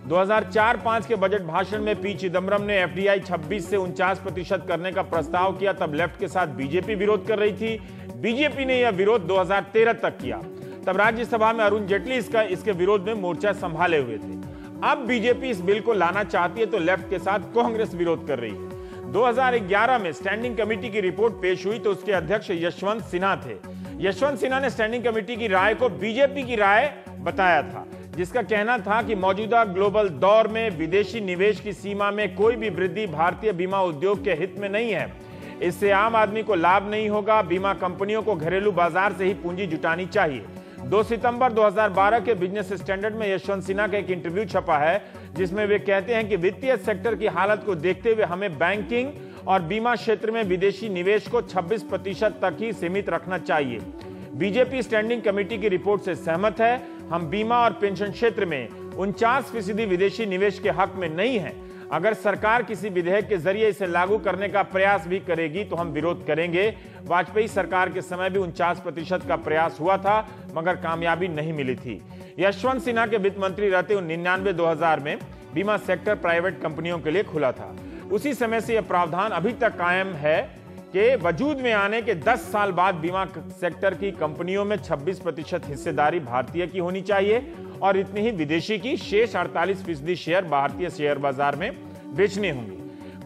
2004-05 के बजट भाषण में पी चिदम्बरम ने एफडीआई 26 से 49% करने का प्रस्ताव किया। तब लेफ्ट के साथ बीजेपी विरोध कर रही थी। बीजेपी ने यह विरोध 2013 तक किया। तब राज्यसभा में अरुण जेटली इसके विरोध में मोर्चा संभाले हुए थे। अब बीजेपी इस बिल को लाना चाहती है तो लेफ्ट के साथ कांग्रेस विरोध कर रही है। 2011 में स्टैंडिंग कमेटी की रिपोर्ट पेश हुई तो उसके अध्यक्ष यशवंत सिन्हा थे। यशवंत सिन्हा ने स्टैंडिंग कमेटी की राय को बीजेपी की राय बताया था, जिसका कहना था कि मौजूदा ग्लोबल दौर में विदेशी निवेश की सीमा में कोई भी वृद्धि भारतीय बीमा उद्योग के हित में नहीं है। इससे आम आदमी को लाभ नहीं होगा। बीमा कंपनियों को घरेलू बाजार से ही पूंजी जुटानी चाहिए। 2 सितंबर 2012 के बिजनेस स्टैंडर्ड में यशवंत सिन्हा का एक इंटरव्यू छपा है, जिसमें वे कहते हैं कि वित्तीय सेक्टर की हालत को देखते हुए हमें बैंकिंग और बीमा क्षेत्र में विदेशी निवेश को 26% तक ही सीमित रखना चाहिए। बीजेपी स्टैंडिंग कमेटी की रिपोर्ट से सहमत है। हम बीमा और पेंशन क्षेत्र में 49% विदेशी निवेश के हक में नहीं है। अगर सरकार किसी विधेयक के जरिए इसे लागू करने का प्रयास भी करेगी तो हम विरोध करेंगे। वाजपेयी सरकार के समय भी 49% का प्रयास हुआ था, मगर कामयाबी नहीं मिली थी। यशवंत सिन्हा के वित्त मंत्री रहते 1999-2000 में बीमा सेक्टर प्राइवेट कंपनियों के लिए खुला था। उसी समय से यह प्रावधान अभी तक कायम है कि वजूद में आने के 10 साल बाद बीमा सेक्टर की कंपनियों में 26% हिस्सेदारी भारतीय की होनी चाहिए और इतनी ही विदेशी की। शेष 48% शेयर भारतीय शेयर बाजार में बेचने होंगे।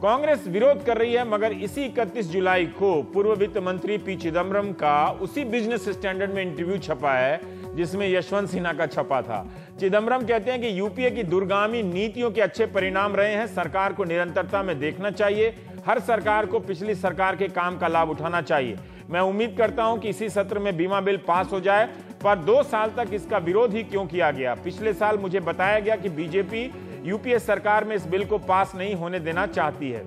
कांग्रेस विरोध कर रही है, मगर इसी 31 जुलाई को पूर्व वित्त मंत्री पी चिदम्बरम का उसी बिजनेस स्टैंडर्ड में इंटरव्यू छपा है, जिसमें यशवंत सिन्हा का छपा था। चिदम्बरम कहते हैं कि यूपीए की दूरगामी नीतियों के अच्छे परिणाम रहे हैं। सरकार को निरंतरता में देखना चाहिए। हर सरकार को पिछली सरकार के काम का लाभ उठाना चाहिए। मैं उम्मीद करता हूं कि इसी सत्र में बीमा बिल पास हो जाए, पर 2 साल तक इसका विरोध ही क्यों किया गया? पिछले साल मुझे बताया गया कि बीजेपी यूपीए सरकार में इस बिल को पास नहीं होने देना चाहती है।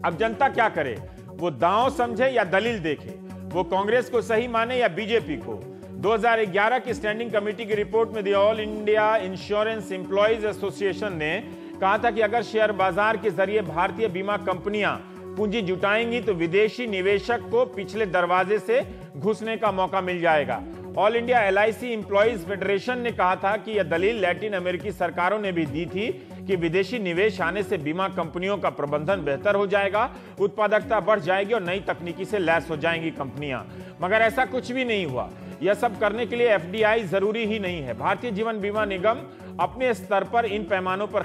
अब जनता क्या करे? वो दांव समझे या दलील देखे? वो कांग्रेस को सही माने या बीजेपी को? 2011 की स्टैंडिंग कमेटी की रिपोर्ट में the all India insurance employees association ने कहा था कि अगर शेयर बाजार के जरिए भारतीय बीमा कंपनियां पूंजी जुटाएंगी तो विदेशी निवेशक को पिछले दरवाजे से घुसने का मौका मिल जाएगा। All India LIC employees federation ने कहा था कि यह दलील लैटिन अमेरिकी सरकारों ने भी दी थी कि विदेशी निवेश आने से बीमा कंपनियों का प्रबंधन बेहतर हो जाएगा, उत्पादकता बढ़ जाएगी और नई तकनीकी से लैस हो जाएंगी कंपनियां। मगर ऐसा कुछ भी नहीं हुआ। यह सब करने के लिए एफडीआई जरूरी ही नहीं है। भारतीय जीवन बीमा निगम अपने स्तर पर इन पैमानों पर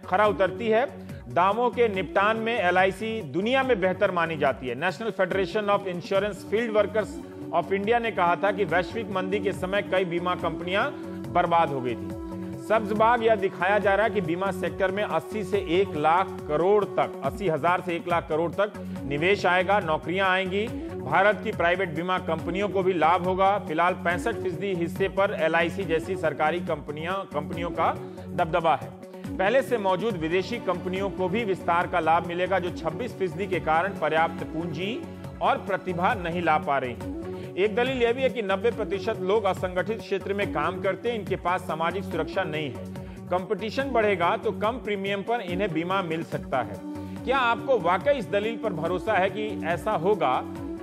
खरा उतरती है। दावों के निपटान में एलआईसी दुनिया में बेहतर मानी जाती है। National federation of insurance field workers of India ने कहा था कि वैश्विक मंदी के समय कई बीमा कंपनियां बर्बाद हो गई थी। सब्जबाग यह दिखाया जा रहा है कि बीमा सेक्टर में 80 से 1 लाख करोड़ तक 80,000 से 1 लाख करोड़ तक निवेश आएगा, नौकरियां आएंगी। भारत की प्राइवेट बीमा कंपनियों को भी लाभ होगा। फिलहाल 65% हिस्से पर एलआईसी जैसी सरकारी कंपनियों का दबदबा है। पहले से मौजूद विदेशी कंपनियों को भी विस्तार का लाभ मिलेगा, जो 26% के कारण पर्याप्त पूंजी और प्रतिभा नहीं ला पा रही। एक दलील यह भी है कि 90% लोग असंगठित क्षेत्र में काम करते हैं, इनके पास सामाजिक सुरक्षा नहीं है। कंपटीशन बढ़ेगा तो कम प्रीमियम पर इन्हें बीमा मिल सकता है। क्या आपको वाकई इस दलील पर भरोसा है कि ऐसा होगा?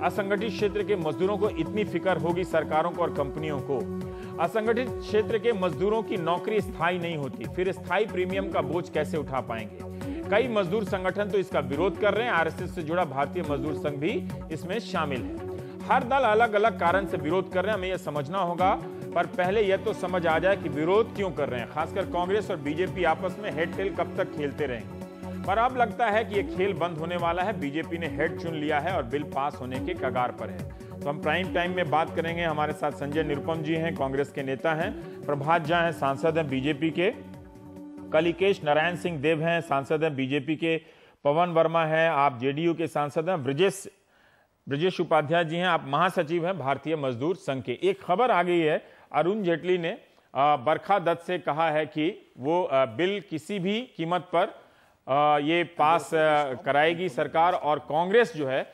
असंगठित क्षेत्र के मजदूरों को इतनी फिक्र होगी सरकारों को और कंपनियों को? असंगठित क्षेत्र के मजदूरों की नौकरी स्थायी नहीं होती, फिर स्थायी प्रीमियम का बोझ कैसे उठा पाएंगे? कई मजदूर संगठन तो इसका विरोध कर रहे हैं। आरएसएस से जुड़ा भारतीय मजदूर संघ भी इसमें शामिल है। हर दल अलग अलग कारण से विरोध कर रहे हैं, हमें यह समझना होगा। पर पहले यह तो समझ आ जाए कि विरोध क्यों कर रहे हैं। खासकर कांग्रेस और बीजेपी आपस में हेड टेल कब तक खेलते रहेंगे। पर अब लगता है कि यह खेल बंद होने वाला है। बीजेपी ने हेड चुन लिया है और बिल पास होने के कगार पर है। तो हम प्राइम टाइम में बात करेंगे। हमारे साथ संजय निरुपम जी हैं, कांग्रेस के नेता हैं। प्रभात झा हैं, सांसद हैं बीजेपी के। कलिकेश नारायण सिंह देव हैं, सांसद हैं बीजेपी के। पवन वर्मा हैं, आप जेडीयू के सांसद हैं। ब्रजेश उपाध्याय जी हैं, आप महासचिव हैं भारतीय मजदूर संघ के। एक खबर आ गई है, अरुण जेटली ने बरखा दत्त से कहा है कि वो बिल किसी भी कीमत पर ये पास कराएगी सरकार, और कांग्रेस जो है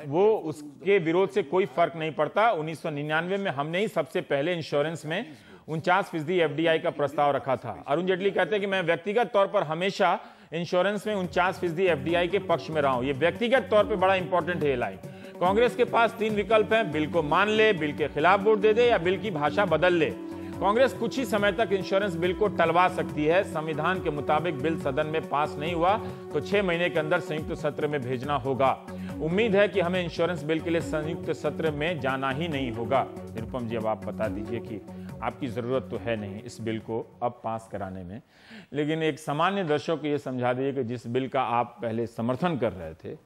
वो उसके विरोध से कोई फर्क नहीं पड़ता। 1999 में हमने ही सबसे पहले इंश्योरेंस में 49% एफडीआई का प्रस्ताव रखा था। अरुण जेटली कहते हैं कि मैं व्यक्तिगत तौर पर हमेशा इंश्योरेंस में 49% एफडीआई के पक्ष में रहा हूं। ये व्यक्तिगत तौर पे बड़ा इंपॉर्टेंट है ये लाइन। कांग्रेस के पास 3 विकल्प हैं, बिल को मान ले, बिल के खिलाफ वोट दे दे या बिल की भाषा बदल ले। कांग्रेस कुछ ही समय तक इंश्योरेंस बिल को टलवा सकती है। संविधान के मुताबिक बिल सदन में पास नहीं हुआ तो 6 महीने के अंदर संयुक्त सत्र में भेजना होगा। उम्मीद है कि हमें इंश्योरेंस बिल के लिए संयुक्त सत्र में जाना ही नहीं होगा। निरुपम जी, अब आप बता दीजिए कि आपकी जरूरत तो है नहीं इस बिल को अब पास कराने में, लेकिन एक सामान्य दर्शक को यह समझा दीजिए कि जिस बिल का आप पहले समर्थन कर रहे थे,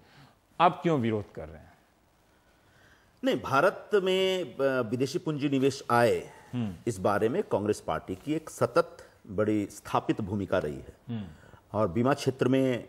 आप क्यों विरोध कर रहे हैं? नहीं, भारत में विदेशी पूंजी निवेश आए, इस बारे में कांग्रेस पार्टी की एक सतत बड़ी स्थापित भूमिका रही है। और बीमा क्षेत्र में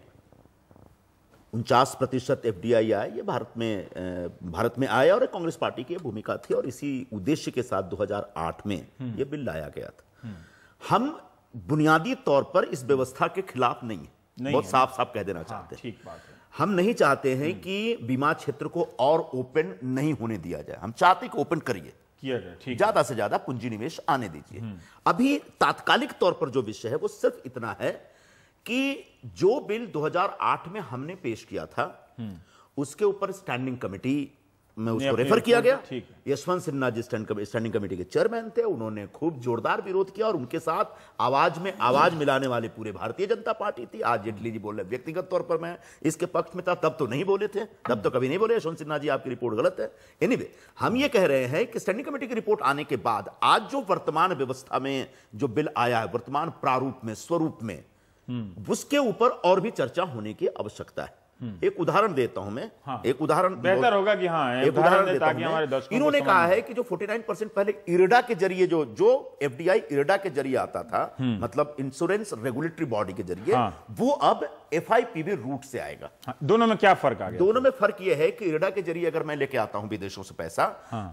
49% एफडीआई आए, ये भारत में आया और कांग्रेस पार्टी की भूमिका थी और इसी उद्देश्य के साथ 2008 में ये बिल लाया गया था। हम बुनियादी तौर पर इस व्यवस्था के खिलाफ नहीं है, बहुत साफ साफ कह देना चाहते हैं। ठीक बात है। हम नहीं चाहते हैं कि बीमा क्षेत्र को और ओपन नहीं होने दिया जाए, हम चाहते हैं कि ओपन करिए, ज्यादा से ज्यादा पूंजी निवेश आने दीजिए। अभी तात्कालिक तौर पर जो विषय है वो सिर्फ इतना है कि जो बिल 2008 में हमने पेश किया था उसके ऊपर स्टैंडिंग कमेटी में उसको रेफर किया गया। यशवंत सिन्हा जी स्टैंडिंग कमेटी के चेयरमैन थे, उन्होंने खूब जोरदार विरोध किया और उनके साथ आवाज में आवाज मिलाने वाले पूरे भारतीय जनता पार्टी थी। आज जेटली जी बोल रहे, व्यक्तिगत तौर पर मैं इसके पक्ष में था, तब तो नहीं बोले थे, तब तो कभी नहीं बोले यशवंत सिन्हा जी आपकी रिपोर्ट गलत है। एनीवे, हम ये कह रहे हैं कि स्टैंडिंग कमेटी की रिपोर्ट आने के बाद आज जो वर्तमान व्यवस्था में जो बिल आया है, वर्तमान प्रारूप में, स्वरूप में, उसके ऊपर और भी चर्चा होने की आवश्यकता है। एक उदाहरण देता हूं मैं। एक उदाहरण बेहतर होगा कि एक उदाहरण देता हूं हमारे दर्शकों। इन्होंने कहा है कि जो 49% पहले इरडा के जरिए जो एफडीआई इरडा के जरिए आता था, मतलब इंश्योरेंस रेगुलेटरी बॉडी के जरिए, वो अब एफआईपीबी रूट से आएगा। दोनों में क्या फर्क आ गया? दोनों में फर्क यह है कि इरडा के जरिए अगर मैं लेके आता हूं विदेशों से पैसा,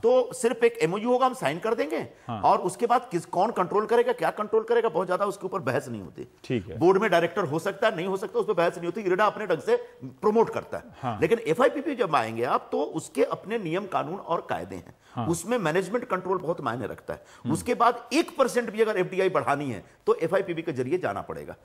तो सिर्फ एक एमओयू होगा, हम साइन कर देंगे और उसके बाद कौन कंट्रोल करेगा, क्या कंट्रोल करेगा, बहुत ज्यादा उसके ऊपर बहस नहीं होती। ठीक है, बोर्ड में डायरेक्टर हो सकता है, नहीं हो सकता, उस पर बहस नहीं होती, इरडा अपने ढंग से प्रमोट करता है। लेकिन एफआईपीबी जब आएंगे आप, तो उसके अपने नियम कानून और कायदे हैं। उसमें मैनेजमेंट कंट्रोल बहुत मायने रखता है। उसके बाद 1% भी अगर एफडीआई बढ़ानी है तो एफआईपीबी के जरिए जाना पड़ेगा।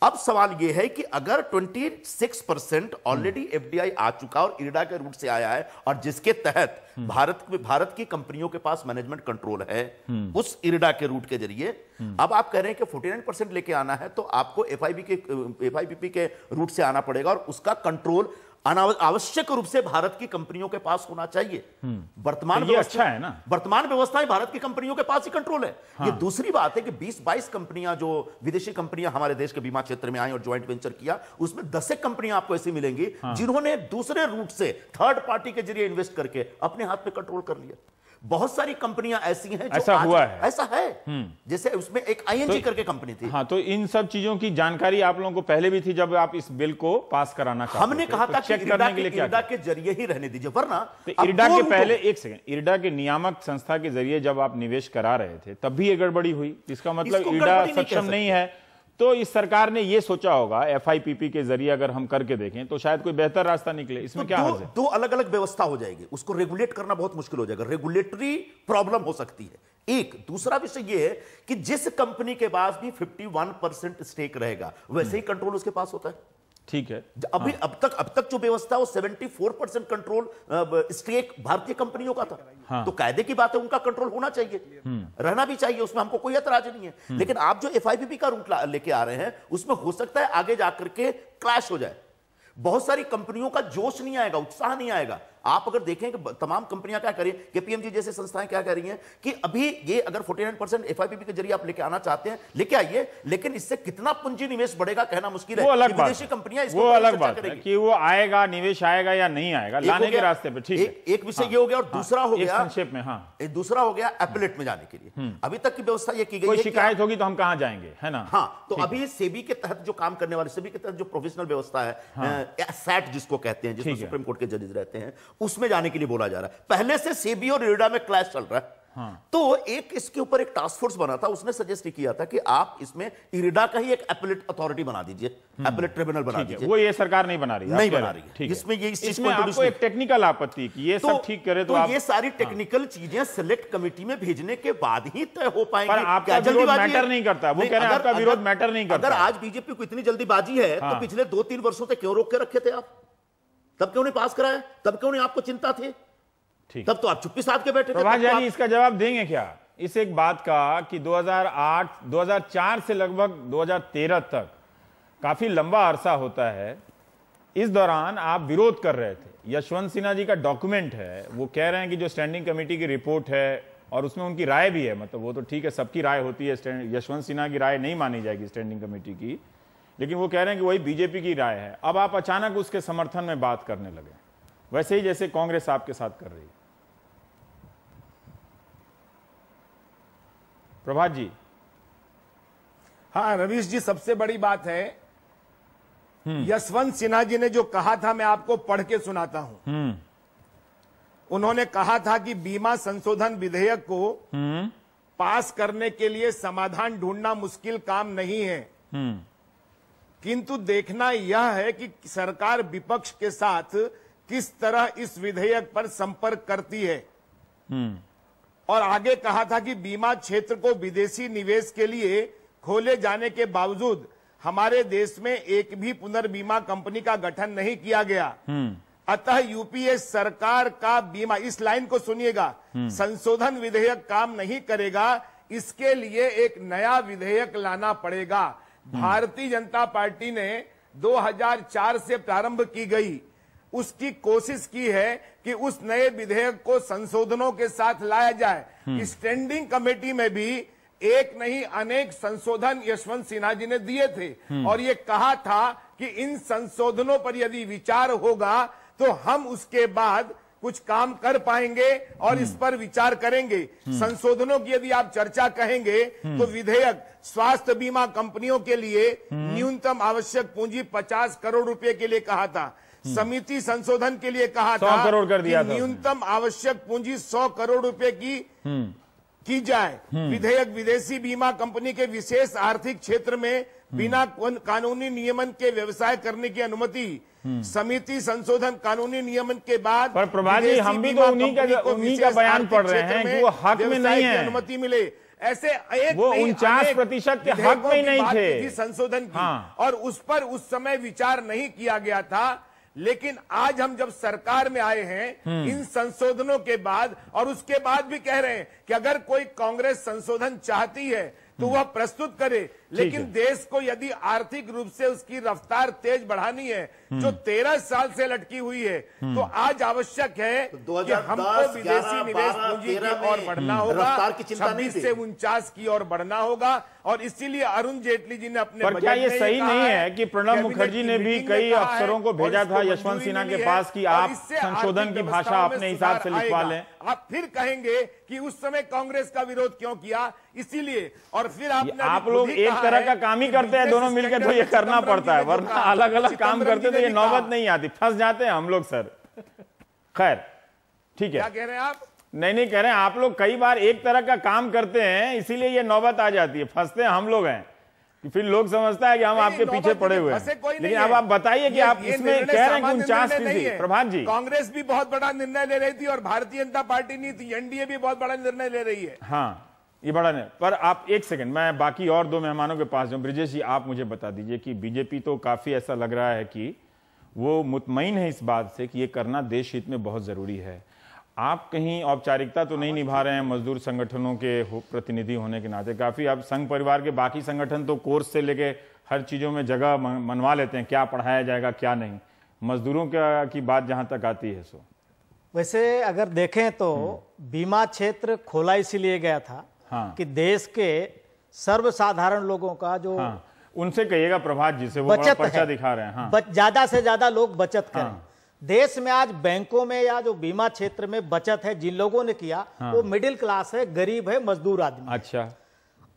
अब सवाल यह है कि अगर 26% ऑलरेडी एफडीआई आ चुका और इरडा के रूट से आया है और जिसके तहत भारत की कंपनियों के पास मैनेजमेंट कंट्रोल है उस इरडा के रूट के जरिए, अब आप कह रहे हैं कि 49% लेके आना है तो आपको एफआईपीबी के रूट से आना पड़ेगा और उसका कंट्रोल आवश्यक रूप से भारत की कंपनियों के पास होना चाहिए। वर्तमान व्यवस्था अच्छा है ना, वर्तमान व्यवस्था भारत की कंपनियों के पास ही कंट्रोल है। ये दूसरी बात है कि 20-22 कंपनियां जो विदेशी कंपनियां हमारे देश के बीमा क्षेत्र में आई और ज्वाइंट वेंचर किया, उसमें 10 कंपनियां आपको ऐसी मिलेंगी जिन्होंने दूसरे रूट से थर्ड पार्टी के जरिए इन्वेस्ट करके अपने हाथ में कंट्रोल कर लिया। बहुत सारी कंपनियां ऐसी हैं जो ऐसा हुआ है, ऐसा है। जैसे उसमें एक आईएनजी करके कंपनी थी। तो इन सब चीजों की जानकारी आप लोगों को पहले भी थी जब आप इस बिल को पास कराना चाहते थे? हमने कहा था कि इरडा के जरिए ही रहने दीजिए, वरना इरडा के पहले, एक सेकंड, इरडा के नियामक संस्था के जरिए जब आप निवेश करा रहे थे तब भी ये गड़बड़ी हुई। इसका मतलब इरडा सक्षम नहीं है। तो इस सरकार ने ये सोचा होगा एफआईपीपी के जरिए अगर हम करके देखें तो शायद कोई बेहतर रास्ता निकले। इसमें क्या हर्ज है? दो अलग अलग व्यवस्था हो जाएगी, उसको रेगुलेट करना बहुत मुश्किल हो जाएगा, रेगुलेटरी प्रॉब्लम हो सकती है। एक दूसरा विषय यह है कि जिस कंपनी के पास भी 51% स्टेक रहेगा वैसे ही कंट्रोल उसके पास होता है। ठीक है, अभी अब तक जो व्यवस्था वो 74% कंट्रोल स्टेक भारतीय कंपनियों का था। तो कायदे की बात है, उनका कंट्रोल होना चाहिए, रहना भी चाहिए, उसमें हमको कोई ऐतराज नहीं है। लेकिन आप जो एफआईपीबी का रूट लेके आ रहे हैं उसमें हो सकता है आगे जाकर के क्लैश हो जाए। बहुत सारी कंपनियों का जोश नहीं आएगा, उत्साह नहीं आएगा। आप अगर देखें कि तमाम कंपनियां क्या करें, केपीएमजी जैसे संस्थाएं क्या कर रही हैं कि अभी ये अगर 49% एफआईपीबी के जरिए आप लेके आना चाहते हैं, लेके आइए, लेकिन इससे कितना पूंजी निवेश बढ़ेगा कहना मुश्किल है। वो अलग विदेशी कंपनियां वो अलग बात है कि वो आएगा, निवेश आएगा या नहीं आएगा, लाने के रास्ते पे। ठीक है, एक विषय ये हो गया और दूसरा हो गया संक्षेप में, दूसरा हो गया एपेलेट में जाने के लिए। अभी तक की व्यवस्था ये की गई है, कोई शिकायत होगी तो हम कहां जाएंगे, है ना? हाँ, तो अभी सेबी के तहत जो काम करने वाले, सेबी के तहत जो प्रोफेशनल व्यवस्था है, सैट जिसको कहते हैं, जिसमें सुप्रीम कोर्ट के जजेस रहते हैं, उसमें जाने के लिए बोला जा रहा है। पहले से सेबी और इरडा में क्लैश चल रहा है। तो एक इसके ऊपर एक टास्क फोर्स बना था, उसने सजेस्ट किया था कि आप इसमें इरडा का ही एक एपेलेट अथॉरिटी बना दीजिए, एपेलेट ट्रिब्यूनल बना दीजिए। वो ये सरकार नहीं बना रही, नहीं बना रही है। जिसमें ये इस चीज में आपको एक टेक्निकल आपत्ति कि ये सब ठीक करे तो आप ये सारी टेक्निकल चीजें सिलेक्ट कमेटी में भेजने के बाद ही तय हो पाएंगी। पर आपका विरोध मैटर नहीं करता, वो कह रहे हैं आपका विरोध मैटर नहीं करता। अगर आज बीजेपी को इतनी जल्दीबाजी है तो पिछले 2-3 वर्षों से क्यों रोक के रखे थे आप? तब क्यों नहीं पास कराया? तब क्यों नहीं आपको चिंता थी? तब तो आप चुप्पी साध के बैठे थे। प्रभात जी इसका जवाब देंगे क्या? इस एक बात का कि 2004 से लगभग 2013 तक काफी लंबा अरसा होता है, इस दौरान आप विरोध कर रहे थे। यशवंत सिन्हा जी का डॉक्यूमेंट है, वो कह रहे हैं कि जो स्टैंडिंग कमेटी की रिपोर्ट है और उसमें उनकी राय भी है, मतलब वो तो ठीक है, सबकी राय होती है, यशवंत सिन्हा की राय नहीं मानी जाएगी स्टैंडिंग कमेटी की, लेकिन वो कह रहे हैं कि वही बीजेपी की राय है। अब आप अचानक उसके समर्थन में बात करने लगे, वैसे ही जैसे कांग्रेस आपके साथ कर रही है। प्रभात जी। हाँ रवीश जी, सबसे बड़ी बात है यशवंत सिन्हा जी ने जो कहा था, मैं आपको पढ़ के सुनाता हूं। उन्होंने कहा था कि बीमा संशोधन विधेयक को पास करने के लिए समाधान ढूंढना मुश्किल काम नहीं है, किंतु देखना यह है कि सरकार विपक्ष के साथ किस तरह इस विधेयक पर संपर्क करती है। और आगे कहा था कि बीमा क्षेत्र को विदेशी निवेश के लिए खोले जाने के बावजूद हमारे देश में एक भी पुनर्बीमा कंपनी का गठन नहीं किया गया। अतः यूपीए सरकार का बीमा, इस लाइन को सुनिएगा, संशोधन विधेयक काम नहीं करेगा, इसके लिए एक नया विधेयक लाना पड़ेगा। भारतीय जनता पार्टी ने 2004 से प्रारंभ की गई उसकी कोशिश की है कि उस नए विधेयक को संशोधनों के साथ लाया जाए। स्टैंडिंग कमेटी में भी एक नहीं अनेक संशोधन यशवंत सिन्हा जी ने दिए थे और ये कहा था कि इन संशोधनों पर यदि विचार होगा तो हम उसके बाद कुछ काम कर पाएंगे और इस पर विचार करेंगे। संशोधनों की यदि आप चर्चा कहेंगे तो विधेयक स्वास्थ्य बीमा कंपनियों के लिए न्यूनतम आवश्यक पूंजी 50 करोड़ रुपए के लिए कहा था। समिति संशोधन के लिए कहा था 100 करोड़ कर दिया था। न्यूनतम आवश्यक पूंजी 100 करोड़ रुपए की जाए। विधेयक विदेशी बीमा कंपनी के विशेष आर्थिक क्षेत्र में बिना कानूनी नियमन के व्यवसाय करने की अनुमति। समिति संशोधन कानूनी नियमन के बाद पर प्रभात जी, हम भी तो उन्हीं का बयान पढ़ रहे हैं कि वो हक में नहीं है, अनुमति मिले। ऐसे एक वो 49% के हक में नहीं थे संशोधन की, और उस पर उस समय विचार नहीं किया गया था। लेकिन आज हम जब सरकार में आए हैं इन संशोधनों के बाद, और उसके बाद भी कह रहे हैं कि अगर कोई कांग्रेस संशोधन चाहती है तो वह प्रस्तुत करे, लेकिन देश को यदि आर्थिक रूप से उसकी रफ्तार तेज बढ़ानी है जो 13 साल से लटकी हुई है, तो आज आवश्यक है कि हमको विदेशी निवेश पूंजी की ओर बढ़ना होगा, 26 से 49 की ओर बढ़ना होगा। और इसीलिए अरुण जेटली जी ने अपने पर क्या ये सही नहीं है कि प्रणब मुखर्जी ने भी कई अफसरों को भेजा था यशवंत सिन्हा के पास कि आप संशोधन की भाषा अपने हिसाब से लिखवा लें? आप फिर कहेंगे कि उस समय कांग्रेस का विरोध क्यों किया, इसीलिए। और फिर आप लोग एक तरह का काम ही करते हैं दोनों मिलकर, तो ये करना पड़ता है, वरना अलग अलग काम करते तो ये नौबत नहीं आती, फंस जाते हैं हम लोग सर। खैर ठीक है, क्या कह रहे हैं आप? नहीं कह रहे हैं, आप लोग कई बार एक तरह का काम करते हैं इसीलिए ये नौबत आ जाती है, फंसते हैं हम लोग हैं, फिर लोग समझता है कि हम आपके पीछे पड़े हुए हैं। लेकिन अब आप बताइए कि आप इसमें कह रहे हैं कि 49%। प्रभात जी, कांग्रेस भी बहुत बड़ा निर्णय ले रही थी और भारतीय जनता पार्टी नहीं थी, एनडीए भी बहुत बड़ा निर्णय ले रही है। हाँ, ये बड़ा नहीं। पर आप एक सेकंड, मैं बाकी और दो मेहमानों के पास जाऊं। ब्रिजेश जी, आप मुझे बता दीजिए कि बीजेपी तो काफी ऐसा लग रहा है कि वो मुतमईन है इस बात से कि ये करना देश हित में बहुत जरूरी है। आप कहीं औपचारिकता तो नहीं निभा रहे हैं मजदूर संगठनों के प्रतिनिधि होने के नाते? काफी आप संघ परिवार के बाकी संगठन तो कोर्स से लेके हर चीजों में जगह मनवा लेते हैं, क्या पढ़ाया जाएगा क्या नहीं। मजदूरों की बात जहां तक आती है, सो वैसे अगर देखें तो बीमा क्षेत्र खोला इसीलिए गया था कि देश के सर्वसाधारण लोगों का जो उनसे कहिएगा प्रभात जी से, वो बड़ा पर्चा दिखा रहे हैं, ज्यादा से ज्यादा लोग बचत करें। देश में आज बैंकों में या जो बीमा क्षेत्र में बचत है जिन लोगों ने किया वो मिडिल क्लास है, गरीब है, मजदूर आदमी। अच्छा,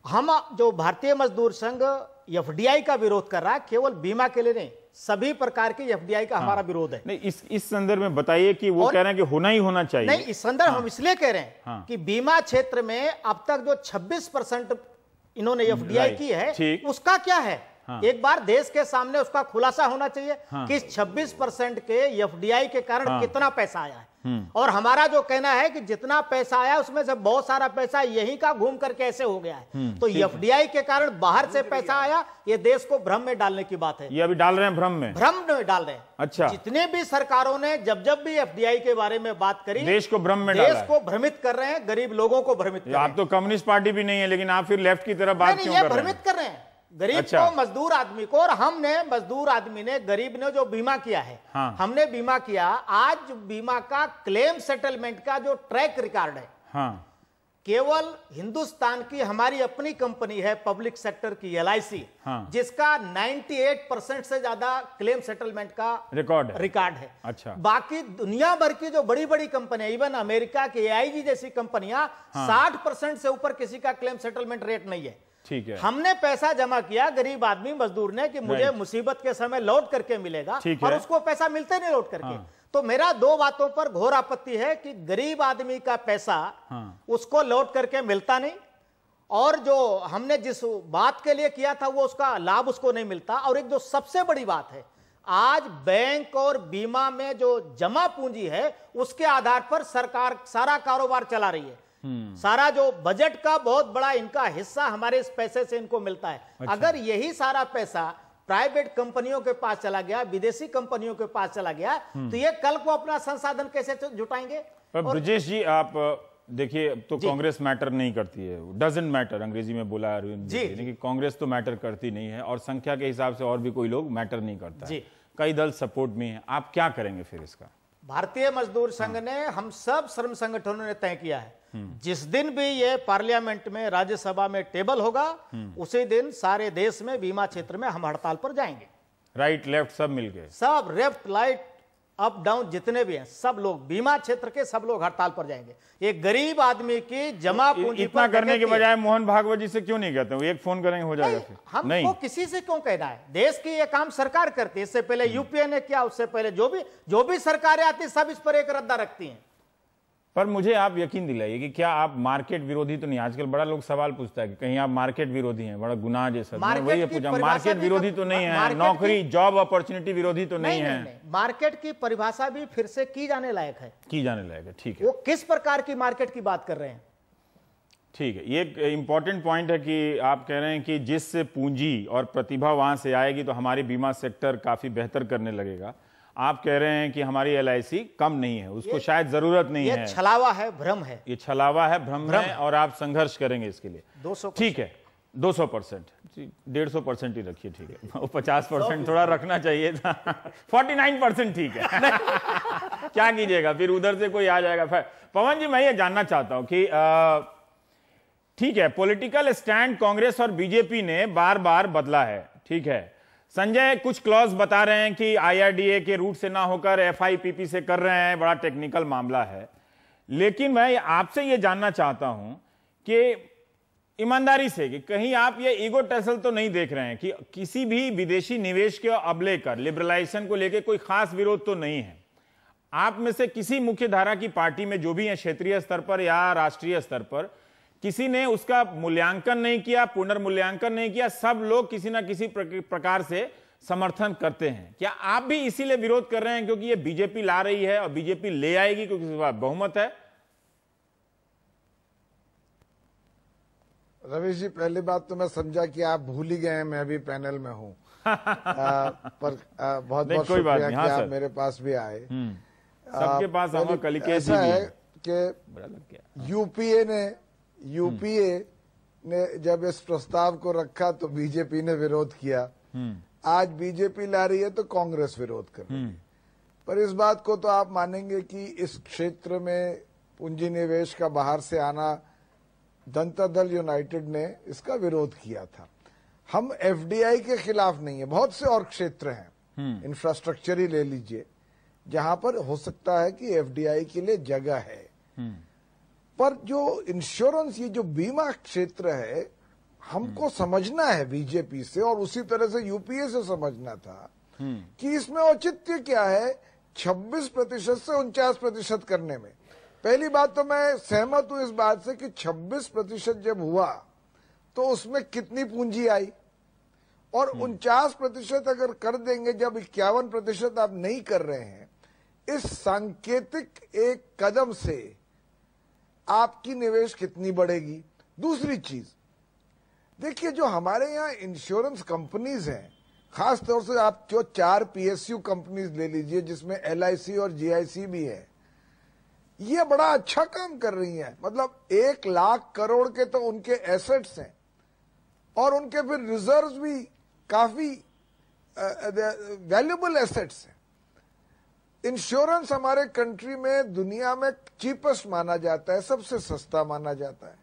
हम जो भारतीय मजदूर संघ एफडीआई का विरोध कर रहा है, केवल बीमा के लिए नहीं, सभी प्रकार के एफडीआई का हमारा विरोध है। नहीं, इस संदर्भ में बताइए कि वो कह रहे हैं कि होना ही होना चाहिए। नहीं, इस संदर्भ हम इसलिए कह रहे हैं कि बीमा क्षेत्र में अब तक जो 26% इन्होंने एफडीआई की है, उसका क्या है? एक बार देश के सामने उसका खुलासा होना चाहिए कि 26% के एफडीआई के कारण कितना पैसा आया है। और हमारा जो कहना है कि जितना पैसा आया उसमें से बहुत सारा पैसा यहीं का घूम करके ऐसे हो गया है। तो एफडीआई के कारण बाहर से पैसा आया, ये देश को भ्रम में डालने की बात है। ये अभी डाल रहे हैं भ्रम में डाल रहे हैं। अच्छा, जितने भी सरकारों ने जब भी एफडीआई के बारे में बात करी, देश को भ्रम में देश को भ्रमित कर रहे हैं, गरीब लोगों को भ्रमित कर रहे हैं। आप तो कम्युनिस्ट पार्टी भी नहीं है, लेकिन आप फिर लेफ्ट की तरफ बात क्यों कर रहे हैं? भ्रमित कर रहे हैं गरीब को, मजदूर आदमी को। और हमने मजदूर आदमी ने, गरीब ने जो बीमा किया है, हमने बीमा किया। आज बीमा का क्लेम सेटलमेंट का जो ट्रैक रिकॉर्ड है, केवल हिंदुस्तान की हमारी अपनी कंपनी है पब्लिक सेक्टर की LIC, जिसका 98% से ज्यादा क्लेम सेटलमेंट का रिकॉर्ड है। अच्छा, बाकी दुनिया भर की जो बड़ी बड़ी कंपनियां, इवन अमेरिका की AIG जैसी कंपनियां, 60% से ऊपर किसी का क्लेम सेटलमेंट रेट नहीं है। ठीक है, हमने पैसा जमा किया गरीब आदमी मजदूर ने कि मुझे मुसीबत के समय लौट करके मिलेगा, और उसको पैसा मिलते नहीं लौट करके। तो मेरा दो बातों पर घोर आपत्ति है कि गरीब आदमी का पैसा उसको लौट करके मिलता नहीं, और जो हमने जिस बात के लिए किया था वो उसका लाभ उसको नहीं मिलता। और एक जो सबसे बड़ी बात है, आज बैंक और बीमा में जो जमा पूंजी है उसके आधार पर सरकार सारा कारोबार चला रही है। सारा जो बजट का बहुत बड़ा इनका हिस्सा हमारे इस पैसे से इनको मिलता है। अच्छा। अगर यही सारा पैसा प्राइवेट कंपनियों के पास चला गया, विदेशी कंपनियों के पास चला गया, तो ये कल को अपना संसाधन कैसे जुटाएंगे? ब्रजेश जी, आप देखिए, तो कांग्रेस मैटर नहीं करती है, डजंट मैटर अंग्रेजी में बोला अरविंद जी, कि कांग्रेस तो मैटर करती नहीं है, और संख्या के हिसाब से और भी कोई लोग मैटर नहीं करता है, कई दल सपोर्ट में है। आप क्या करेंगे फिर इसका? भारतीय मजदूर संघ ने, हम सब श्रम संगठनों ने तय किया है, जिस दिन भी ये पार्लियामेंट में, राज्यसभा में टेबल होगा, उसी दिन सारे देश में बीमा क्षेत्र में हम हड़ताल पर जाएंगे। राइट लेफ्ट सब मिलके, सब लेफ्ट राइट अप डाउन जितने भी हैं, सब लोग बीमा क्षेत्र के सब लोग हड़ताल पर जाएंगे। एक गरीब आदमी की जमा पूंजी इतना करने के बजाय मोहन भागवत जी से क्यों नहीं कहते हो? एक फोन करेंगे हो जाएगा फिर। हमको किसी से क्यों कहना है? देश की ये काम सरकार करती है। इससे पहले यूपीए ने किया, उससे पहले जो भी सरकारें आती सब इस पर एक रद्दा रखती हैं। पर मुझे आप यकीन दिलाइए कि क्या आप मार्केट विरोधी तो नहीं? आजकल बड़ा लोग सवाल पूछता है कि कहीं आप मार्केट विरोधी हैं, बड़ा गुनाह जैसा। वही पूछा, मार्केट विरोधी तो नहीं है, नौकरी जॉब अपॉर्चुनिटी विरोधी तो नहीं है। मार्केट की परिभाषा भी फिर से की जाने लायक है, ठीक है। वो किस प्रकार की मार्केट की बात कर रहे हैं? ठीक है, ये एक इंपॉर्टेंट पॉइंट है कि आप कह रहे हैं कि जिस पूंजी और प्रतिभा वहां से आएगी तो हमारी बीमा सेक्टर काफी बेहतर करने लगेगा। आप कह रहे हैं कि हमारी LIC कम नहीं है, उसको शायद जरूरत नहीं है, ये छलावा है, भ्रम है, ये छलावा है, भ्रम है, और आप संघर्ष करेंगे इसके लिए। 200%। ठीक है, 200%, 150% ही रखिए, ठीक है। वो 50% थोड़ा रखना चाहिए था। 49% ठीक है। क्या कीजिएगा फिर, उधर से कोई आ जाएगा। पवन जी, मैं ये जानना चाहता हूं कि ठीक है, पॉलिटिकल स्टैंड कांग्रेस और बीजेपी ने बार बार बदला है, ठीक है। संजय कुछ क्लॉज बता रहे हैं कि IRDA के रूट से ना होकर FIPP से कर रहे हैं, बड़ा टेक्निकल मामला है। लेकिन मैं आपसे ये जानना चाहता हूं कि ईमानदारी से कि कहीं आप ये ईगो टसल तो नहीं देख रहे हैं कि किसी भी विदेशी निवेश के अब लेकर लिबरलाइजेशन को लेकर कोई खास विरोध तो नहीं है? आप में से किसी मुख्य धारा की पार्टी में जो भी है, क्षेत्रीय स्तर पर या राष्ट्रीय स्तर पर, किसी ने उसका मूल्यांकन नहीं किया, पुनर्मूल्यांकन नहीं किया, सब लोग किसी ना किसी प्रकार से समर्थन करते हैं। क्या आप भी इसीलिए विरोध कर रहे हैं क्योंकि ये बीजेपी ला रही है और बीजेपी ले आएगी क्योंकि इसके पास बहुमत है? रवीश जी, पहली बात तो मैं समझा कि आप भूल ही गए हैं मैं भी पैनल में हूं। पर बहुत बहुत शुक्रिया कि आप मेरे पास भी आए। सबके पास हम कलिकेश ऐसा है कि यूपीए ने जब इस प्रस्ताव को रखा तो बीजेपी ने विरोध किया। आज बीजेपी ला रही है तो कांग्रेस विरोध कर रही है। पर इस बात को तो आप मानेंगे कि इस क्षेत्र में पूंजी निवेश का बाहर से आना, जनता दल यूनाइटेड ने इसका विरोध किया था। हम FDI के खिलाफ नहीं है, बहुत से और क्षेत्र हैं, इंफ्रास्ट्रक्चर ही ले लीजिए, जहां पर हो सकता है कि FDI के लिए जगह है। पर जो इंश्योरेंस, ये जो बीमा क्षेत्र है, हमको समझना है बीजेपी से और उसी तरह से यूपीए से समझना था कि इसमें औचित्य क्या है 26% से 49% करने में। पहली बात तो मैं सहमत हूं इस बात से कि 26% जब हुआ तो उसमें कितनी पूंजी आई और 49% अगर कर देंगे जब 51% आप नहीं कर रहे हैं, इस सांकेतिक एक कदम से आपकी निवेश कितनी बढ़ेगी। दूसरी चीज देखिए, जो हमारे यहाँ इंश्योरेंस कंपनीज हैं, खास तौर से आप जो 4 PSU कंपनीज ले लीजिए जिसमें LIC और GIC भी है, ये बड़ा अच्छा काम कर रही हैं। मतलब 1 लाख करोड़ के तो उनके एसेट्स हैं और उनके फिर रिजर्व्स भी काफी वैल्यूएबल एसेट्स हैं। इंश्योरेंस हमारे कंट्री में दुनिया में चीपेस्ट माना जाता है, सबसे सस्ता माना जाता है।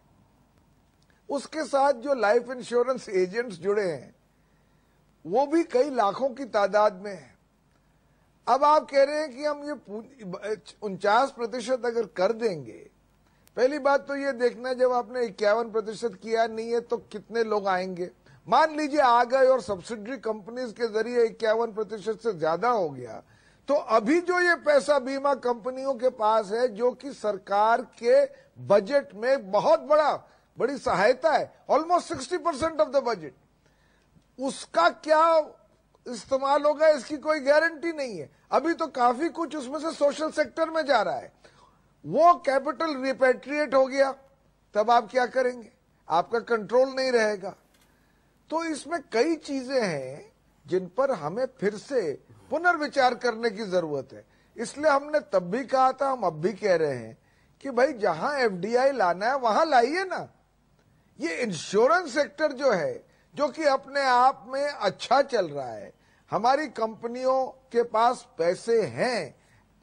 उसके साथ जो लाइफ इंश्योरेंस एजेंट्स जुड़े हैं वो भी कई लाखों की तादाद में है। अब आप कह रहे हैं कि हम ये 49% अगर कर देंगे, पहली बात तो ये देखना, जब आपने 51% किया नहीं है तो कितने लोग आएंगे। मान लीजिए आ गए और सब्सिडरी कंपनीज के जरिए 51% से ज्यादा हो गया, तो अभी जो ये पैसा बीमा कंपनियों के पास है, जो कि सरकार के बजट में बहुत बड़ी सहायता है, ऑलमोस्ट 60% ऑफ द बजट, उसका क्या इस्तेमाल होगा इसकी कोई गारंटी नहीं है। अभी तो काफी कुछ उसमें से सोशल सेक्टर में जा रहा है। वो कैपिटल रिपेट्रिएट हो गया, तब आप क्या करेंगे? आपका कंट्रोल नहीं रहेगा। तो इसमें कई चीजें हैं जिन पर हमें फिर से पुनर्विचार करने की जरूरत है। इसलिए हमने तब भी कहा था, हम अब भी कह रहे हैं कि भाई जहां FDI लाना है वहां लाइए ना। ये इंश्योरेंस सेक्टर जो है, जो कि अपने आप में अच्छा चल रहा है, हमारी कंपनियों के पास पैसे हैं,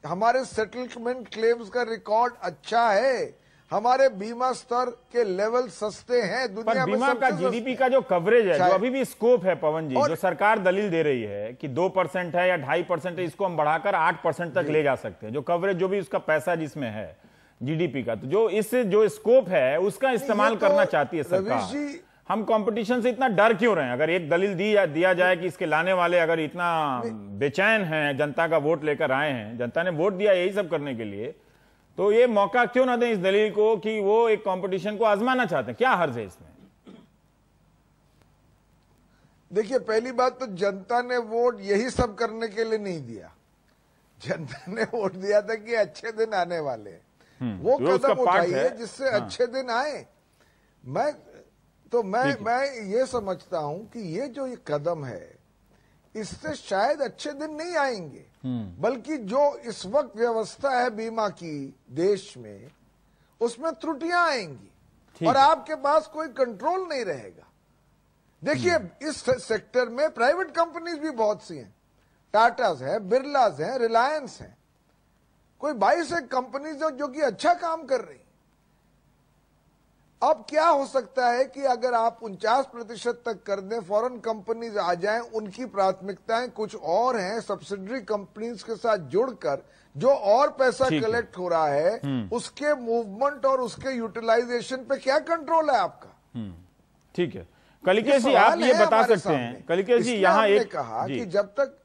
हमारे सेटलमेंट क्लेम्स का रिकॉर्ड अच्छा है, हमारे बीमा स्तर के लेवल सस्ते हैं, दुनिया में बीमा का GDP का जो कवरेज है, जो अभी भी स्कोप है पवन जी, जो सरकार दलील दे रही है कि 2% है या 2.5% है, इसको हम बढ़ाकर 8% तक ले जा सकते हैं। जो कवरेज, जो भी उसका पैसा जिसमें है GDP का, तो जो स्कोप है उसका इस्तेमाल करना चाहती है सरकार। हम कंपटीशन से इतना डर क्यों रहे हैं? अगर एक दलील दिया जाए कि इसके लाने वाले अगर इतना बेचैन हैं, जनता का वोट लेकर आए हैं, जनता ने वोट दिया यही सब करने के लिए, तो ये मौका क्यों ना दें इस दलील को कि वो एक कंपटीशन को आजमाना चाहते हैं? क्या हर्ज है इसमें? देखिए, पहली बात तो जनता ने वोट यही सब करने के लिए नहीं दिया। जनता ने वोट दिया था कि अच्छे दिन आने वाले, वो कदम उठाइए जिससे अच्छे दिन आए। मैं ये समझता हूं कि ये जो ये कदम है, इससे शायद अच्छे दिन नहीं आएंगे, बल्कि जो इस वक्त व्यवस्था है बीमा की देश में, उसमें त्रुटियां आएंगी और आपके पास कोई कंट्रोल नहीं रहेगा। देखिए, इस सेक्टर में प्राइवेट कंपनीज भी बहुत सी हैं, टाटास है, बिरलास है, रिलायंस है, कोई 22 कंपनीज जो कि अच्छा काम कर रही। अब क्या हो सकता है कि अगर आप 49% तक कर दें, फॉरेन कंपनीज आ जाएं, उनकी प्राथमिकताएं कुछ और हैं, सब्सिडरी कंपनीज के साथ जुड़कर जो और पैसा कलेक्ट हो रहा है, उसके मूवमेंट और उसके यूटिलाइजेशन पे क्या कंट्रोल है आपका? ठीक है, कलिकेश जी आप ये बता सकते हैं? कलिकेश जी यहाँ एक कहा कि जब तक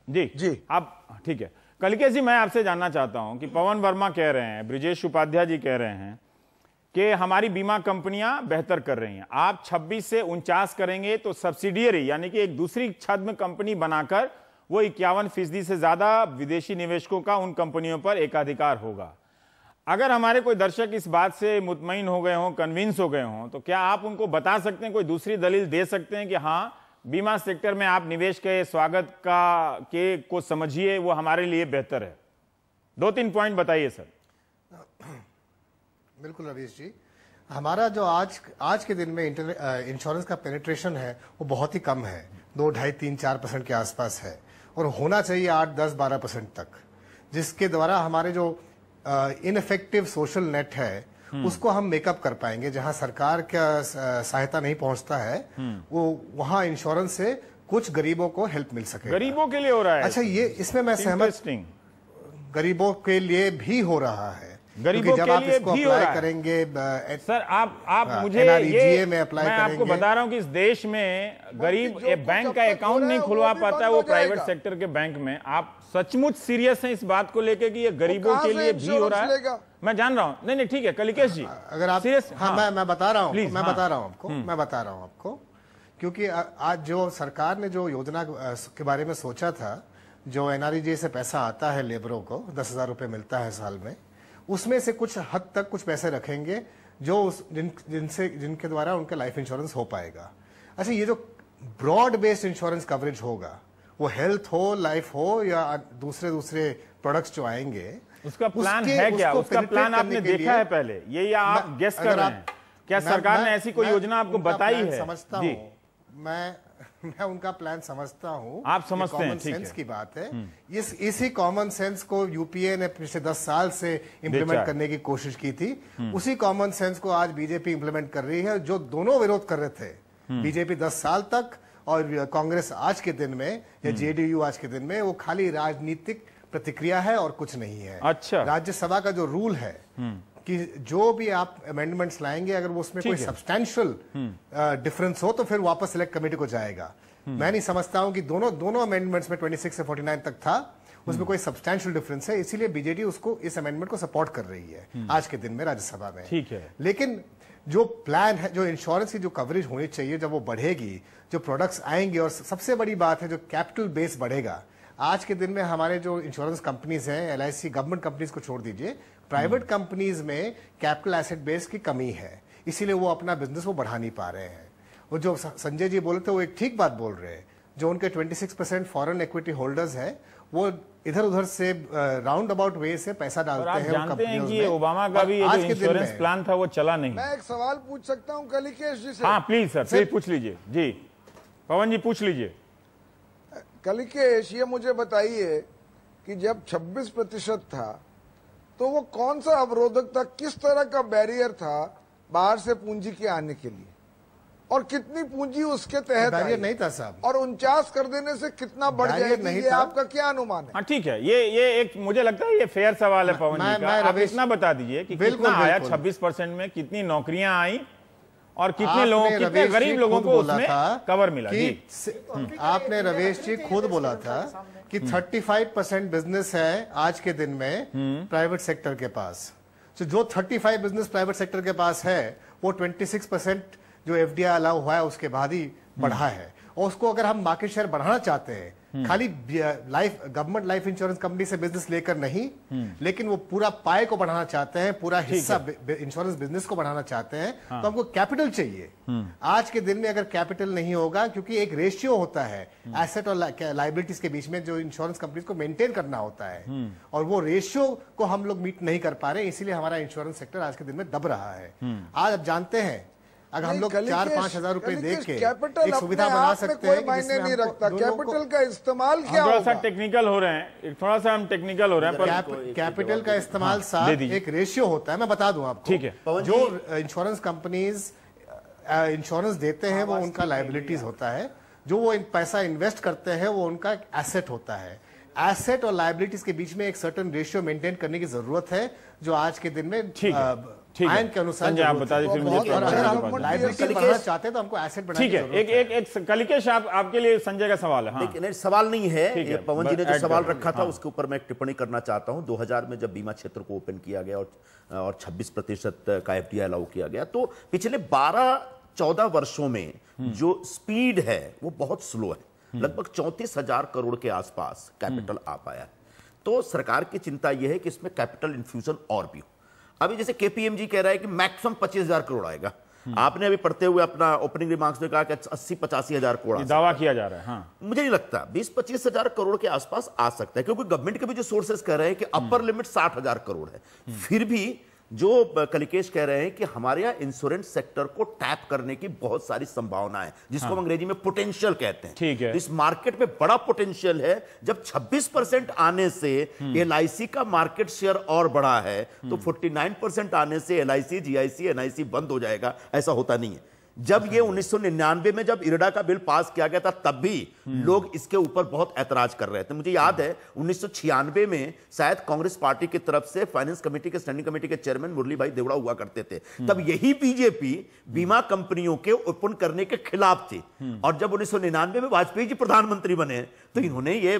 जी आप, ठीक है कलिकेश जी, मैं आपसे जानना चाहता हूं कि पवन वर्मा कह रहे हैं, ब्रिजेश उपाध्याय जी कह रहे हैं कि हमारी बीमा कंपनियां बेहतर कर रही हैं। आप 26 से 49 करेंगे तो सब्सिडियरी यानी कि एक दूसरी छद्म कंपनी बनाकर वो 51% से ज्यादा विदेशी निवेशकों का उन कंपनियों पर एकाधिकार होगा। अगर हमारे कोई दर्शक इस बात से मुतमईन हो गए हों, कन्विंस हो गए हों, तो क्या आप उनको बता सकते हैं, कोई दूसरी दलील दे सकते हैं कि हाँ, बीमा सेक्टर में आप निवेश के स्वागत को समझिए, वो हमारे लिए बेहतर है? 2-3 पॉइंट बताइए सर। बिल्कुल रवीश जी, हमारा जो आज के दिन में इंश्योरेंस का पेनिट्रेशन है वो बहुत ही कम है, 2, 2.5, 3, 4% के आसपास है, और होना चाहिए 8, 10, 12% तक, जिसके द्वारा हमारे जो इनफेक्टिव सोशल नेट है उसको हम मेकअप कर पाएंगे। जहां सरकार का सहायता नहीं पहुंचता है, वो वहां इंश्योरेंस से कुछ गरीबों को हेल्प मिल सके। गरीबों के लिए हो रहा है? अच्छा, ये इसमें मैं सहमत, गरीबों के लिए भी हो रहा है, गरीबों जब के आप लिए इसको भी हो अप्लाई रहा है। करेंगे सर आप मुझे NREGA में अप्लाई मैं आपको बता रहा हूं कि इस देश में गरीब बैंक का अकाउंट नहीं खुलवा पाता है, वो प्राइवेट सेक्टर के बैंक में। आप सचमुच सीरियस हैं इस बात को लेकर कि ये गरीबों के लिए भी हो रहा है? मैं जान रहा हूं। नहीं ठीक है कलिकेश जी, अगर आप सीरियस, मैं बता रहा हूं, प्लीज, मैं बता रहा हूं आपको क्योंकि आज जो सरकार ने जो योजना के बारे में सोचा था, जो एनआरईजीए से पैसा आता है लेबरों को 10,000 रुपये मिलता है साल में, उसमें से कुछ हद तक कुछ पैसे रखेंगे जो जिनके द्वारा उनका लाइफ इंश्योरेंस हो पाएगा। अच्छा, ये जो ब्रॉड बेस्ड इंश्योरेंस कवरेज होगा, वो हेल्थ हो, लाइफ हो या दूसरे प्रोडक्ट्स जो आएंगे, उसका प्लान है क्या? उसका प्लान आपने देखा है पहले ये, या आप गेस कर रहे हैं? क्या सरकार ने ऐसी कोई योजना आपको बताई है? समझता हूं मैं उनका प्लान समझता हूं। आप समझते हैं, कॉमन सेंस की बात है। इसी कॉमन सेंस को यूपीए ने पिछले 10 साल से इंप्लीमेंट करने की कोशिश की थी। उसी कॉमन सेंस को आज बीजेपी इंप्लीमेंट कर रही है, जो दोनों विरोध कर रहे थे। बीजेपी 10 साल तक और कांग्रेस आज के दिन में या जेडीयू आज के दिन में, वो खाली राजनीतिक प्रतिक्रिया है और कुछ नहीं है। अच्छा, राज्यसभा का जो रूल है कि जो भी आप अमेंडमेंट्स लाएंगे, अगर वो उसमें कोई सब्सटैंशियल डिफरेंस हो तो फिर वापस सिलेक्ट कमेटी को जाएगा। मैं नहीं समझता हूं कि दोनों अमेंडमेंट्स में 26 से 49 तक था, उसमें कोई सब्सटैंशियल डिफरेंस है, इसीलिए बीजेडी उसको इस अमेंडमेंट को सपोर्ट कर रही है आज के दिन में राज्यसभा में। ठीक है, लेकिन जो प्लान है, जो इंश्योरेंस की जो कवरेज होनी चाहिए, जब वो बढ़ेगी, जो प्रोडक्ट्स आएंगे, और सबसे बड़ी बात है जो कैपिटल बेस बढ़ेगा। आज के दिन में हमारे जो इंश्योरेंस कंपनीज हैं, LIC, गवर्नमेंट कंपनीज को छोड़ दीजिए, प्राइवेट कंपनीज में कैपिटल एसेट बेस की कमी है, इसीलिए वो अपना बिजनेस वो बढ़ा नहीं पा रहे हैं। वो जो संजय जी बोले थे वो एक ठीक बात बोल रहे हैं। जो उनके 26% फॉरेन इक्विटी होल्डर्स हैं, वो इधर उधर से राउंड अबाउट वे से पैसा डालते हैं। जानते हैं कि ओबामा का भी ये जो इंश्योरेंस प्लान था वो चला नहीं। मैं एक सवाल पूछ सकता हूं कलिकेश जी से? हाँ प्लीज सर, प्लीज पूछ लीजिए। जी पवन जी पूछ लीजिए। कलिकेश, ये मुझे बताइए कि जब 26% था तो वो कौन सा अवरोधक था, किस तरह का बैरियर था बाहर से पूंजी के आने के लिए, और कितनी पूंजी उसके तहत बैरियर नहीं था साहब, और 49 कर देने से कितना बढ़ जाएगी, ये आपका क्या अनुमान है? हाँ ठीक है, ये एक मुझे लगता है ये फेयर सवाल है पवन जी का। आप इतना बता दीजिए कि कितना आया 26% में, कितनी नौकरियां आई और कितने लोगों, कितने गरीब लोगों को उसमें कवर मिला। आपने रवेश जी खुद बोला था कि 35% बिजनेस है आज के दिन में प्राइवेट सेक्टर के पास। तो जो 35 बिजनेस प्राइवेट सेक्टर के पास है, वो 26% जो FDI अलाउ हुआ है उसके बाद ही बढ़ा है। और उसको अगर हम मार्केट शेयर बढ़ाना चाहते हैं, खाली गवर्नमेंट लाइफ इंश्योरेंस कंपनी से बिजनेस लेकर नहीं, लेकिन वो पूरा पाए को बढ़ाना चाहते हैं, पूरा हिस्सा इंश्योरेंस बिजनेस को बढ़ाना चाहते हैं, तो हमको कैपिटल चाहिए। आज के दिन में अगर कैपिटल नहीं होगा, क्योंकि एक रेशियो होता है एसेट और लाइबिलिटीज के बीच में जो इंश्योरेंस कंपनीज को मेंटेन करना होता है, और वो रेशियो को हम लोग मीट नहीं कर पा रहे, इसीलिए हमारा इंश्योरेंस सेक्टर आज के दिन में दब रहा है। आज आप जानते हैं, अगर हम लोग 4-5 हजार रुपए दे के एक सुविधा बना सकते हैं, मायने नहीं रखता कैपिटल का इस्तेमाल क्या होगा। थोड़ा सा टेक्निकल हो रहे हैं, थोड़ा सा हम टेक्निकल हो रहे हैं, पर कैपिटल का इस्तेमाल साथ एक रेशियो होता है। मैं बता दूं आपको, ठीक है, जो इंश्योरेंस कंपनीज इंश्योरेंस देते हैं वो उनका लायबिलिटीज होता है, जो वो पैसा इन्वेस्ट करते हैं वो उनका एसेट होता है। एसेट और लायबिलिटीज के बीच में एक सर्टेन रेशियो मेंटेन करने की जरूरत है, जो आज के दिन में आयन के अनुसार आप बता दीजिए। अगर हम लायबिलिटी बढ़ाना चाहते हैं तो हमको एसेट बढ़ाना ठीक है। एक कलिकेश आपके लिए संजय का सवाल है। नहीं, सवाल नहीं है, पवन जी ने जो सवाल रखा था उसके ऊपर मैं एक टिप्पणी करना चाहता हूं। 2000 में जब बीमा क्षेत्र को ओपन किया गया और 26% का FDI अलाउ किया गया, तो पिछले 12-14 वर्षों में जो स्पीड है वो बहुत स्लो है। लगभग 34,000 करोड़ के आसपास कैपिटल आ पाया है। तो सरकार की चिंता यह है कि इसमें कैपिटल इन्फ्यूजन और भी हो। अभी जैसे KPMG कह रहा है कि मैक्सिमम 25,000 करोड़ आएगा। आपने अभी पढ़ते हुए अपना ओपनिंग रिमार्क्स में कहा कि 80-85 हजार करोड़ दावा किया जा रहा है। हाँ। मुझे नहीं लगता, 20-25 हजार करोड़ के आसपास आ सकता है, क्योंकि गवर्नमेंट के भी जो सोर्सेस कह रहे हैं कि अपर लिमिट 60,000 करोड़ है। फिर भी जो कलिकेश कह रहे हैं कि हमारे यहाँ इंश्योरेंस सेक्टर को टैप करने की बहुत सारी संभावना है, जिसको हम अंग्रेजी में पोटेंशियल कहते हैं। ठीक है, इस मार्केट में बड़ा पोटेंशियल है। जब 26% आने से LIC का मार्केट शेयर और बढ़ा है, तो 49% आने से LIC, GIC, NIC बंद हो जाएगा, ऐसा होता नहीं है। जब ये 1999 में जब इरडा का बिल पास किया गया था, तब भी लोग इसके ऊपर बहुत ऐतराज कर रहे थे। मुझे याद है 1996 में शायद कांग्रेस पार्टी की तरफ से फाइनेंस कमेटी के स्टैंडिंग कमेटी के चेयरमैन मुरली भाई देवड़ा हुआ करते थे। तब यही बीजेपी बीमा कंपनियों के ओपन करने के खिलाफ थी। और जब 1999 में वाजपेयी जी प्रधानमंत्री बने, तो इन्होंने ये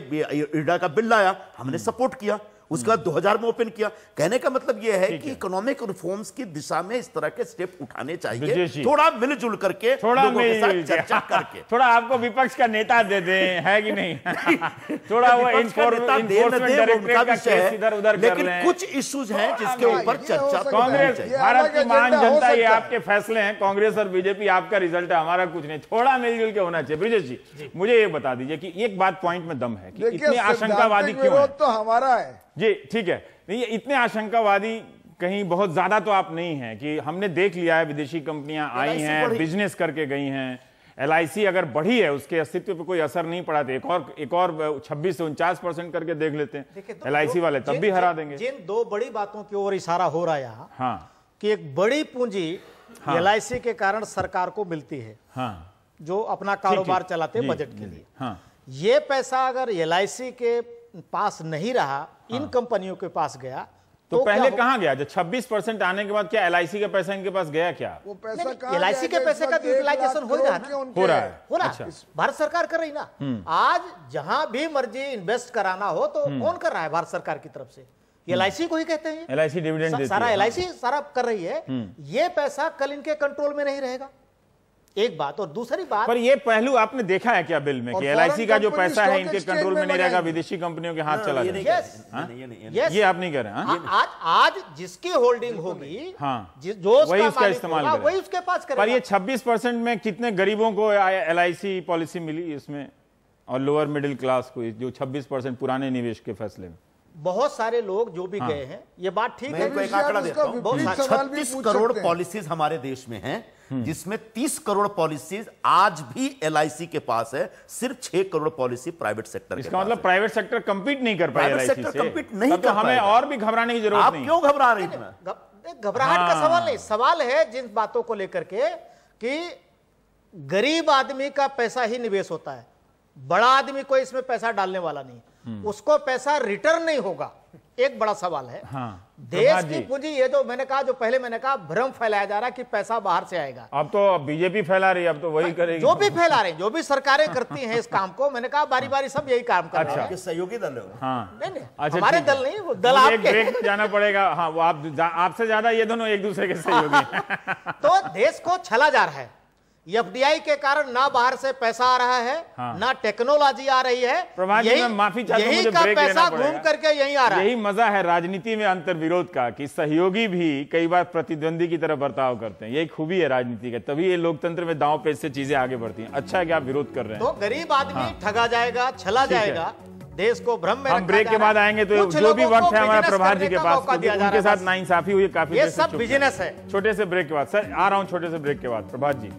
इरडा का बिल लाया, हमने सपोर्ट किया। उसका 2000 में ओपन किया। कहने का मतलब यह है कि इकोनॉमिक रिफॉर्म्स की दिशा में इस तरह के स्टेप उठाने चाहिए, थोड़ा मिलजुल करके, थोड़ा लोगों के साथ चर्चा करके। थोड़ा आपको विपक्ष का नेता दे दे, है कि नहीं? थोड़ा वो इन्फोर्समेंट डायरेक्टरेट का केस इधर उधर कर रहे हैं। लेकिन कुछ इश्यूज हैं जिसके ऊपर चर्चा। कांग्रेस, भारत की महान जनता, ये आपके फैसले हैं, कांग्रेस और बीजेपी आपका रिजल्ट है, हमारा कुछ नहीं। थोड़ा मिलजुल के होना चाहिए। ब्रिजेश जी, मुझे ये बता दीजिए कि एक बात पॉइंट में दम है कि इतने आशंकावादी क्यों है? तो हमारा है जी, ठीक है। नहीं, इतने आशंकावादी कहीं बहुत ज्यादा तो आप नहीं हैं कि हमने देख लिया है, विदेशी कंपनियां आई हैं, बिजनेस करके गई हैं। LIC अगर बढ़ी है, उसके अस्तित्व पे कोई असर नहीं पड़ा, तो एक और 26 से 49% करके देख लेते हैं। तो LIC वाले तब भी हरा देंगे। जिन दो बड़ी बातों की ओर इशारा हो रहा है यहाँ, हाँ, कि एक बड़ी पूंजी LIC के कारण सरकार को मिलती है, हाँ, जो अपना कारोबार चलाते हैं बजट के लिए। हाँ, ये पैसा अगर LIC के पास नहीं रहा, इन कंपनियों के पास गया, तो पहले कहां गया? जब 26% आने के बाद क्या LIC का पैसा इनके पास गया? क्या वो पैसा LIC के पैसे का यूटिलाइजेशन हो रहा है, हो रहा है। अच्छा। भारत सरकार कर रही ना। आज जहां भी मर्जी इन्वेस्ट कराना हो तो कौन कर रहा है? भारत सरकार की तरफ से LIC को ही कहते हैं। LIC डिविडेंड देती है, सारा LIC सारा कर रही है। ये पैसा कल इनके कंट्रोल में नहीं रहेगा, एक बात। और दूसरी बात, पर ये पहलू आपने देखा है क्या बिल में कि LIC का जो पैसा है इनके कंट्रोल में नहीं रहेगा, विदेशी कंपनियों के हाथ चला जाएगा? ये आप नहीं कह रहे हैं? आज जिसकी होल्डिंग होगी, जो वही उसका इस्तेमाल करेगा, वही उसके पास करेगा। पर ये 26% में कितने गरीबों को LIC पॉलिसी मिली इसमें, और लोअर मिडिल क्लास को, जो 26% पुराने निवेश के फैसले में? बहुत सारे लोग जो भी गए हैं, ये बात ठीक है। मैं एक आंकड़ा देता हूं, 36 करोड़ पॉलिसीज हमारे देश में हैं, जिसमें 30 करोड़ पॉलिसीज आज भी LIC के पास है, सिर्फ 6 करोड़ पॉलिसी प्राइवेट सेक्टर के पास। इसका मतलब प्राइवेट सेक्टर कंपीट नहीं कर पाए LIC से? कंपीट नहीं कर हमें और भी घबराने की जरूरत नहीं। आप क्यों घबरा रही हैं? घबराहट का सवाल नहीं, सवाल है जिन बातों को लेकर के कि गरीब आदमी का पैसा ही निवेश होता है, बड़ा आदमी कोई इसमें पैसा डालने वाला नहीं, उसको पैसा रिटर्न नहीं होगा। एक बड़ा सवाल है। देश की पूंजी, ये जो मैंने कहा, जो पहले मैंने कहा, भ्रम फैलाया जा रहा है कि पैसा बाहर से आएगा। अब तो बीजेपी फैला रही है, अब तो वही करेगी। जो भी फैला रहे, जो भी सरकारें करती हैं इस काम को, मैंने कहा बारी बारी सब यही काम कर रहे हैं। सहयोगी दल है। नहीं, हमारे दल नहीं, वो दल आपके। ब्रेक में जाना पड़ेगा। हाँ, वो आपसे ज्यादा ये दोनों एक दूसरे के सहयोगी। तो देश को छला जा रहा है। FDI के कारण ना बाहर से पैसा आ रहा है, ना टेक्नोलॉजी आ रही है। प्रभात जी, मैं माफी चाहता हूं, मुझे ब्रेक लेना पड़ेगा। घूम करके यहीं आ रहा है। यही मजा है राजनीति में अंतर विरोध का, कि सहयोगी भी कई बार प्रतिद्वंदी की तरह बर्ताव करते हैं। यही खूबी है राजनीति का, तभी ये लोकतंत्र में दांव पेच से चीजें आगे बढ़ती हैं। अच्छा है कि आप विरोध कर रहे हैं। तो गरीब आदमी ठगा जाएगा, छला जाएगा, देश को भ्रम में। हम ब्रेक के बाद आएंगे, तो जो भी वक्त है हमारा प्रभात जी के पास, उनके साथ नाइंसाफी हुई काफी। ये सब बिजनेस है। छोटे से ब्रेक के बाद, सर आ रहा हूं, छोटे से ब्रेक के बाद प्रभात जी।